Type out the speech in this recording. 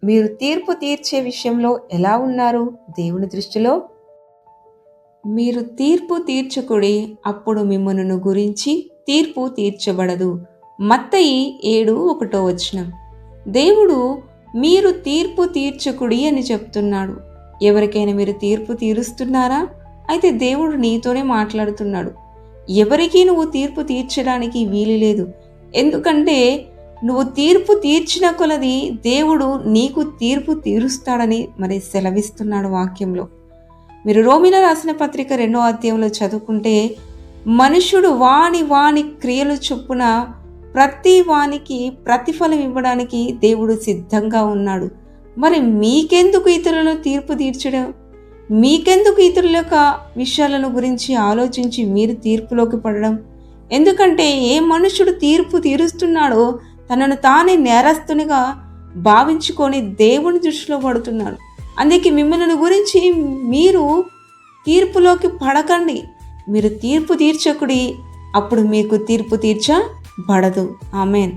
మీరు తీర్పు తీర్చే విషయంలో ఎలా ఉన్నారు దేవుని దృష్టిలో? మీరు తీర్పు తీర్చుకుడి, అప్పుడు మిమ్మును గురించి తీర్పు తీర్చబడదు. మత్తయి 7:1. దేవుడు మీరు తీర్పు తీర్చుకుడి అని చెప్తున్నాడు. ఎవరికైనా మీరు తీర్పు తీరుస్తున్నారా? అయితే దేవుడు నీతోనే మాట్లాడుతున్నాడు. ఎవరికీ నువ్వు తీర్పు తీర్చడానికి వీలు లేదు. ఎందుకంటే నువ్వు తీర్పు తీర్చిన కొలది దేవుడు నీకు తీర్పు తీరుస్తాడని మరి సెలవిస్తున్నాడు వాక్యంలో. మీరు రోమీయులకు రాసిన పత్రిక 2వ అధ్యాయంలో చదువుకుంటే, మనుషుడు వాని క్రియలు చొప్పున ప్రతి వానికి ప్రతిఫలం ఇవ్వడానికి దేవుడు సిద్ధంగా ఉన్నాడు. మరి మీకెందుకు ఇతరులను తీర్పు తీర్చడం? మీకెందుకు ఇతరుల యొక్క విషయాలను గురించి ఆలోచించి మీరు తీర్పులోకి పడడం? ఎందుకంటే ఏ మనుషుడు తీర్పు తీరుస్తున్నాడో తనను తానే నేరస్తునిగా భావించుకొని దేవుని దృష్టిలో పడుతున్నాడు. అందుకే మిమ్మల్ని గురించి మీరు తీర్పులోకి పడకండి. మీరు తీర్పు తీర్చకుడి, అప్పుడు మీకు తీర్పు తీర్చబడదు. ఆమేన్.